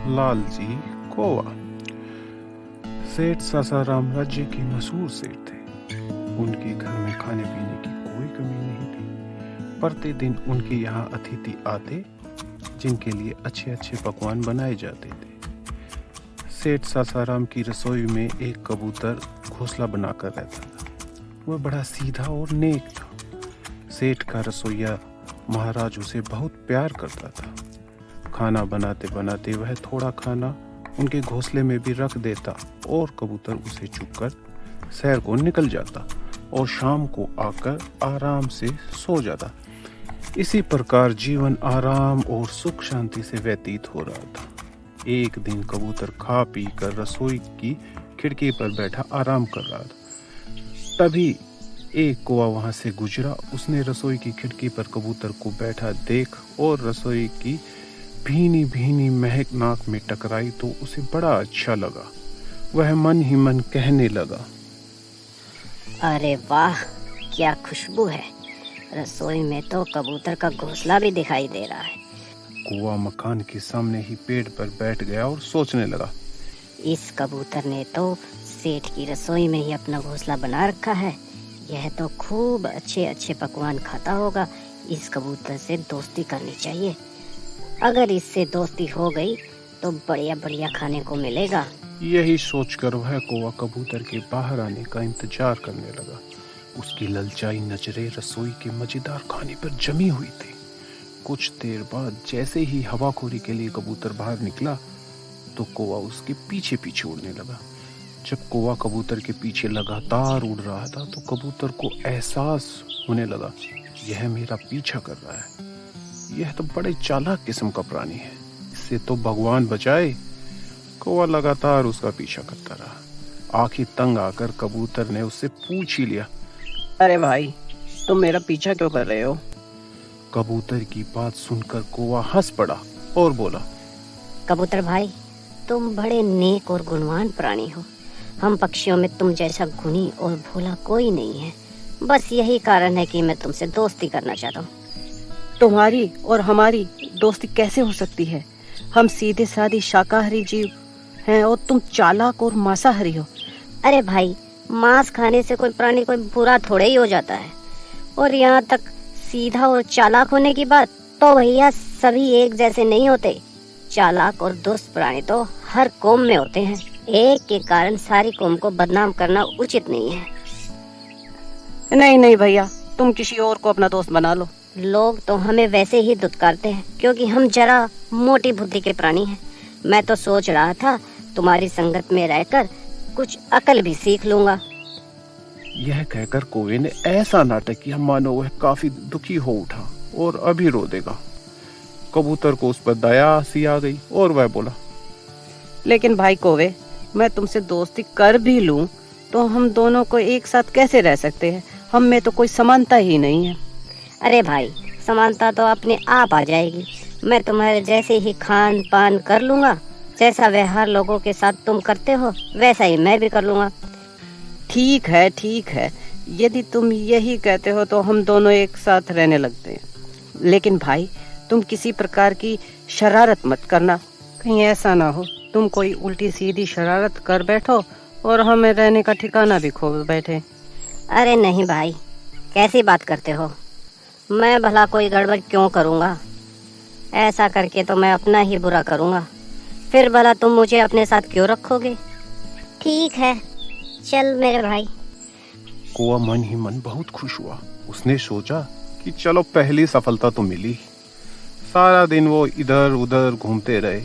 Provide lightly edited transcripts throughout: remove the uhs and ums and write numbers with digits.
लालजी कौवा। सेठ सासाराम राज्य के मशहूर सेठ थे। उनके घर में खाने पीने की कोई कमी नहीं थी। प्रतिदिन उनके यहाँ अतिथि आते जिनके लिए अच्छे अच्छे पकवान बनाए जाते थे। सेठ सासाराम की रसोई में एक कबूतर घोंसला बनाकर रहता था। वह बड़ा सीधा और नेक था। सेठ का रसोइया महाराज उसे बहुत प्यार करता था। खाना बनाते बनाते वह थोड़ा खाना उनके घोंसले में भी रख देता और कबूतर उसे चुपकर सैर को निकल जाता और शाम को आकर आराम से सो जाता। इसी प्रकार जीवन आराम और सुख शांति से व्यतीत हो रहा था। एक दिन कबूतर खा पी कर रसोई की खिड़की पर बैठा आराम कर रहा था। तभी एक कौवा वहां से गुजरा। उसने रसोई की खिड़की पर कबूतर को बैठा देख और रसोई की भीनी भीनी महक नाक में टकराई तो उसे बड़ा अच्छा लगा। वह मन ही मन कहने लगा, अरे वाह, क्या खुशबू है। रसोई में तो कबूतर का घोंसला भी दिखाई दे रहा है। कौवा मकान के सामने ही पेड़ पर बैठ गया और सोचने लगा, इस कबूतर ने तो सेठ की रसोई में ही अपना घोंसला बना रखा है। यह तो खूब अच्छे अच्छे पकवान खाता होगा। इस कबूतर से दोस्ती करनी चाहिए। अगर इससे दोस्ती हो गई तो बढ़िया बढ़िया खाने को मिलेगा। यही सोचकर वह कौवा कबूतर के बाहर आने का इंतजार करने लगा। उसकी ललचाई नजरें रसोई के मजेदार खाने पर जमी हुई थी। कुछ देर बाद जैसे ही हवाखोरी के लिए कबूतर बाहर निकला तो कौवा उसके पीछे पीछे उड़ने लगा। जब कौवा कबूतर के पीछे लगातार उड़ रहा था तो कबूतर को एहसास होने लगा, यह मेरा पीछा कर रहा है। यह तो बड़े चालाक किस्म का प्राणी है, इससे तो भगवान बचाए। कौवा लगातार उसका पीछा करता रहा। आखिर तंग आकर कबूतर ने उससे पूछ ही लिया, अरे भाई, तुम मेरा पीछा क्यों कर रहे हो? कबूतर की बात सुनकर कौवा हंस पड़ा और बोला, कबूतर भाई, तुम बड़े नेक और गुणवान प्राणी हो। हम पक्षियों में तुम जैसा गुणी और भोला कोई नहीं है। बस यही कारण है कि मैं तुमसे दोस्ती करना चाहता हूँ। तुम्हारी और हमारी दोस्ती कैसे हो सकती है? हम सीधे साधे शाकाहारी जीव हैं और तुम चालाक और मांसाहारी हो। अरे भाई, मांस खाने से कोई प्राणी कोई बुरा थोड़े ही हो जाता है। और यहाँ तक सीधा और चालाक होने की बात, तो भैया सभी एक जैसे नहीं होते। चालाक और दुष्ट प्राणी तो हर कौम में होते हैं। एक के कारण सारी कौम को बदनाम करना उचित नहीं है। नहीं नहीं भैया, तुम किसी और को अपना दोस्त बना लो। लोग तो हमें वैसे ही दुत्कारते हैं क्योंकि हम जरा मोटी बुद्धि के प्राणी हैं। मैं तो सोच रहा था तुम्हारी संगत में रहकर कुछ अकल भी सीख लूंगा। यह कहकर कौवे ने ऐसा नाटक किया मानो वह काफी दुखी हो उठा और अभी रो देगा। कबूतर को उस पर दया सी आ गई और वह बोला, लेकिन भाई कौवे, मैं तुमसे दोस्ती कर भी लूं तो हम दोनों को एक साथ कैसे रह सकते हैं? हम में तो कोई समानता ही नहीं है। अरे भाई, समानता तो अपने आप आ जाएगी। मैं तुम्हारे जैसे ही खान पान कर लूंगा। जैसा व्यवहार लोगों के साथ तुम करते हो वैसा ही मैं भी कर लूंगा। ठीक है, ठीक है। यदि तुम यही कहते हो तो हम दोनों एक साथ रहने लगते हैं। लेकिन भाई, तुम किसी प्रकार की शरारत मत करना। कहीं ऐसा ना हो तुम कोई उल्टी सीधी शरारत कर बैठो और हमें रहने का ठिकाना भी खो बैठे। अरे नहीं भाई, कैसी बात करते हो? मैं भला कोई गड़बड़ क्यों करूँगा? ऐसा करके तो मैं अपना ही बुरा करूँगा। फिर भला तुम मुझे अपने साथ क्यों रखोगे? ठीक है, चल मेरे भाई। कौवा मन ही मन बहुत खुश हुआ। उसने सोचा कि चलो पहली सफलता तो मिली। सारा दिन वो इधर उधर घूमते रहे।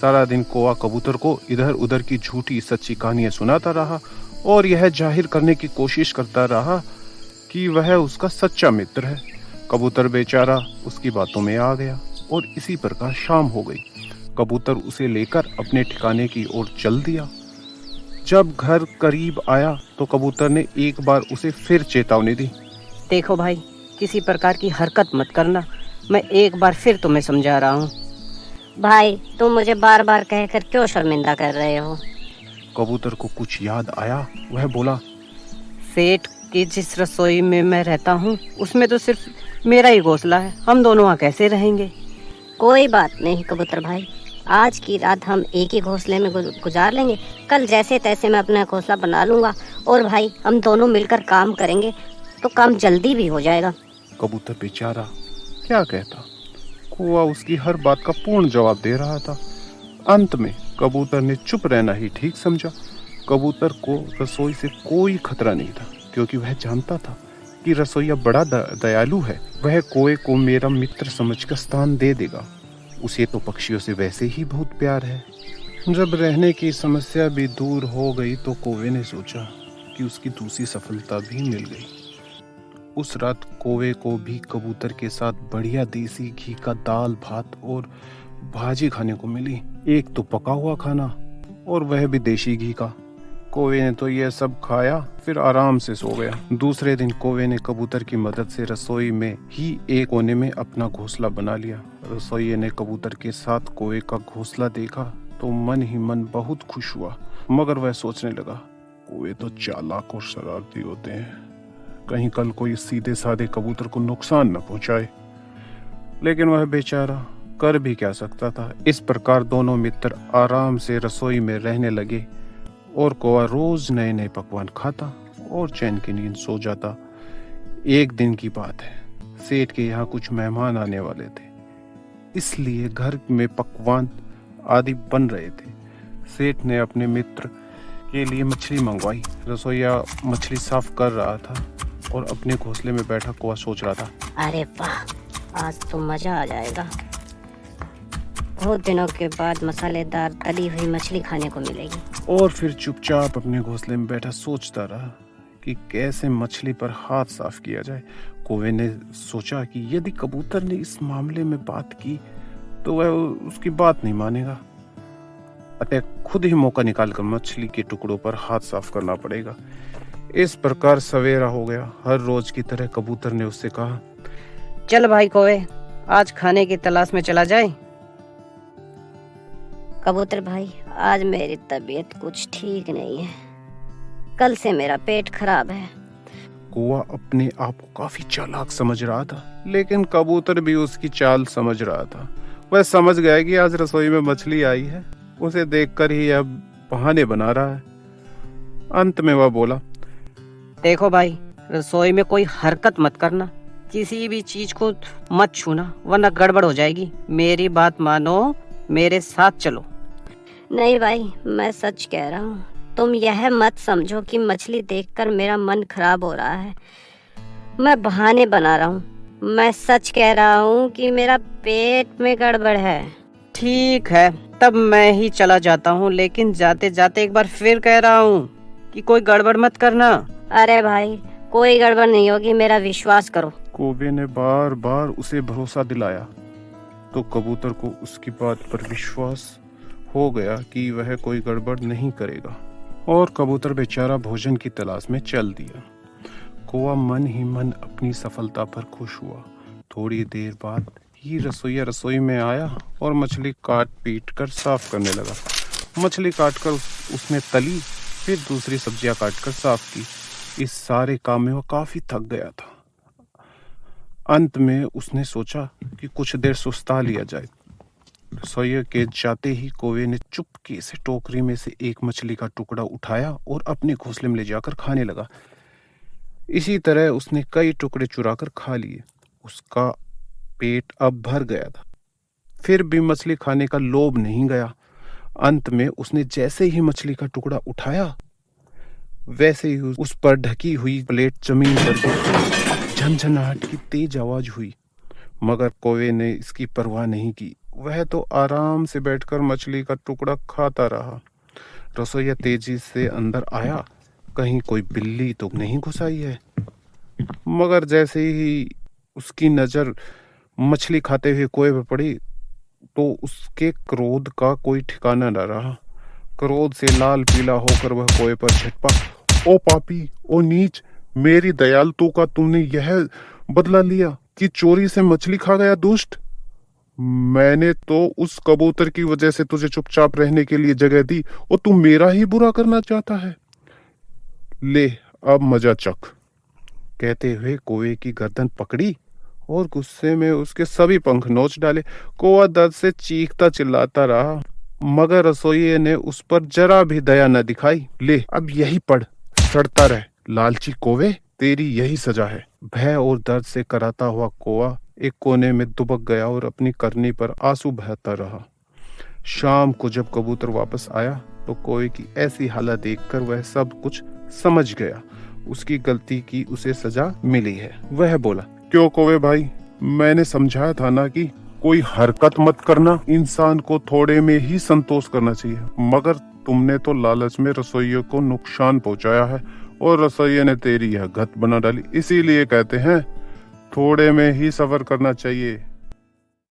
सारा दिन कौवा कबूतर को इधर उधर की झूठी सच्ची कहानियां सुनाता रहा और यह जाहिर करने की कोशिश करता रहा कि वह उसका सच्चा मित्र है। कबूतर बेचारा उसकी बातों में आ गया और इसी प्रकार शाम हो गई। कबूतर उसे लेकर अपने ठिकाने की ओर चल दिया। जब घर करीब आया तो कबूतर ने एक बार उसे फिर चेतावनी दी, देखो भाई, किसी प्रकार की हरकत मत करना। मैं एक बार फिर तुम्हें समझा रहा हूँ। भाई, तुम मुझे बार बार कहकर क्यों शर्मिंदा कर रहे हो? कबूतर को कुछ याद आया। वह बोला, सेठ की जिस रसोई में मैं रहता हूँ उसमें तो सिर्फ मेरा ही घोंसला है। हम दोनों वहाँ कैसे रहेंगे? कोई बात नहीं कबूतर भाई, आज की रात हम एक ही घोंसले में गुजार लेंगे, कल जैसे तैसे मैं अपना घोंसला बना लूँगा और भाई हम दोनों मिलकर काम करेंगे तो काम जल्दी भी हो जाएगा। कबूतर बेचारा क्या कहता, कौवा उसकी हर बात का पूर्ण जवाब दे रहा था। अंत में कबूतर ने चुप रहना ही ठीक समझा। कबूतर को रसोई से कोई खतरा नहीं था, क्योंकि वह जानता था कि रसोईया बड़ा दयालु है। वह कौवे को मेरा मित्र समझकर स्थान दे देगा। उसे तो पक्षियों से वैसे ही बहुत प्यार है। जब रहने की समस्या भी दूर हो गई तो कौवे ने सोचा कि उसकी दूसरी सफलता भी मिल गई। उस रात कौवे को भी कबूतर के साथ बढ़िया देसी घी का दाल भात और भाजी खाने को मिली। एक तो पका हुआ खाना और वह भी देसी घी का। कौवे ने तो यह सब खाया, फिर आराम से सो गया। दूसरे दिन कौवे ने कबूतर की मदद से रसोई में ही एक कोने में अपना घोंसला बना लिया। रसोइये ने कबूतर के साथ कौवे का घोंसला देखा तो मन ही मन बहुत खुश हुआ, मगर वह सोचने लगा, कौवे तो चालाक और शरारती होते हैं, कहीं कल कोई सीधे साधे कबूतर को नुकसान न पहुंचाए। लेकिन वह बेचारा कर भी क्या सकता था। इस प्रकार दोनों मित्र आराम से रसोई में रहने लगे और कौवा रोज नए नए पकवान खाता और चैन की नींद सो जाता। एक दिन की बात है, सेठ के यहाँ कुछ मेहमान आने वाले थे, इसलिए घर में पकवान आदि बन रहे थे। सेठ ने अपने मित्र के लिए मछली मंगवाई। रसोइया मछली साफ कर रहा था और अपने घोंसले में बैठा कौवा सोच रहा था, अरे वाह, आज तो मजा आ जाएगा। बहुत दिनों के बाद मसालेदार तली हुई मछली खाने को मिलेगी। और फिर चुपचाप अपने घोंसले में बैठा सोचता रहा कि कैसे मछली पर हाथ साफ किया जाए। कौवे ने सोचा कि यदि कबूतर ने इस मामले में बात की तो वह उसकी बात नहीं मानेगा, अतः खुद ही मौका निकालकर मछली के टुकड़ों पर हाथ साफ करना पड़ेगा। इस प्रकार सवेरा हो गया। हर रोज की तरह कबूतर ने उससे कहा, चल भाई कौवे, आज खाने की तलाश में चला जाए। कबूतर भाई, आज मेरी तबीयत कुछ ठीक नहीं है, कल से मेरा पेट खराब है। कौवा अपने आप को काफी चालाक समझ रहा था, लेकिन कबूतर भी उसकी चाल समझ रहा था। वह समझ गया कि आज रसोई में मछली आई है, उसे देखकर ही अब बहाने बना रहा है। अंत में वह बोला, देखो भाई, रसोई में कोई हरकत मत करना, किसी भी चीज को मत छूना वरना गड़बड़ हो जाएगी। मेरी बात मानो, मेरे साथ चलो। नहीं भाई, मैं सच कह रहा हूँ, तुम यह मत समझो कि मछली देखकर मेरा मन खराब हो रहा है। मैं बहाने बना रहा हूँ, मैं सच कह रहा हूँ कि मेरा पेट में गड़बड़ है। ठीक है, तब मैं ही चला जाता हूँ, लेकिन जाते जाते एक बार फिर कह रहा हूँ कि कोई गड़बड़ मत करना। अरे भाई, कोई गड़बड़ नहीं होगी, मेरा विश्वास करो। कौवे ने बार बार उसे भरोसा दिलाया तो कबूतर को उसकी बात पर विश्वास हो गया कि वह कोई गड़बड़ नहीं करेगा, और कबूतर बेचारा भोजन की तलाश में चल दिया। कौवा मन ही मन अपनी सफलता पर खुश हुआ। थोड़ी देर बाद ही रसोइया रसोई में आया और मछली काट पीट कर साफ करने लगा। मछली काटकर उसने तली, फिर दूसरी सब्जियां काटकर साफ की। इस सारे काम में वह काफी थक गया था। अंत में उसने सोचा कि कुछ देर सुस्ता लिया जाए। रसोइये के जाते ही कौवे ने चुपके से टोकरी में से एक मछली का टुकड़ा उठाया और अपने घोंसले में ले जाकर खाने लगा। इसी तरह उसने कई टुकड़े चुराकर खा लिए। उसका पेट अब भर गया था, फिर भी मछली खाने का लोभ नहीं गया। अंत में उसने जैसे ही मछली का टुकड़ा उठाया, वैसे ही उस पर ढकी हुई प्लेट जमीन पर गिरी। झनझनाहट की तेज आवाज हुई, मगर कौवे ने इसकी परवाह नहीं की। वह तो आराम से बैठकर मछली का टुकड़ा खाता रहा। रसोइया तेजी से अंदर आया, कहीं कोई बिल्ली तो नहीं घुस आई है। मगर जैसे ही उसकी नजर मछली खाते हुए कौवे पर पड़ी तो उसके क्रोध का कोई ठिकाना न रहा। क्रोध से लाल पीला होकर वह कौवे पर झटपा। ओ पापी, ओ नीच, मेरी दयालुता का तुमने यह बदला लिया कि चोरी से मछली खा गया दुष्ट। मैंने तो उस कबूतर की वजह से तुझे चुपचाप रहने के लिए जगह दी और तू मेरा ही बुरा करना चाहता है। ले अब मजा चख। कहते हुए कौवे की गर्दन पकड़ी और गुस्से में उसके सभी पंख नोच डाले। कौवा दर्द से चीखता चिल्लाता रहा, मगर रसोइये ने उस पर जरा भी दया न दिखाई। ले अब यही पढ़, सड़ता रह लालची कौवे, तेरी यही सजा है। भय और दर्द से कराता हुआ कौवा एक कोने में दुबक गया और अपनी करनी पर आंसू बहाता रहा। शाम को जब कबूतर वापस आया तो कौवे की ऐसी हालत देखकर वह सब कुछ समझ गया। उसकी गलती की उसे सजा मिली है। वह बोला, क्यों कौवे भाई, मैंने समझाया था ना कि कोई हरकत मत करना, इंसान को थोड़े में ही संतोष करना चाहिए, मगर तुमने तो लालच में रसोइये को नुकसान पहुंचाया है और रसोइये ने तेरी यह गत बना डाली। इसीलिए कहते हैं थोड़े में ही सफर करना चाहिए।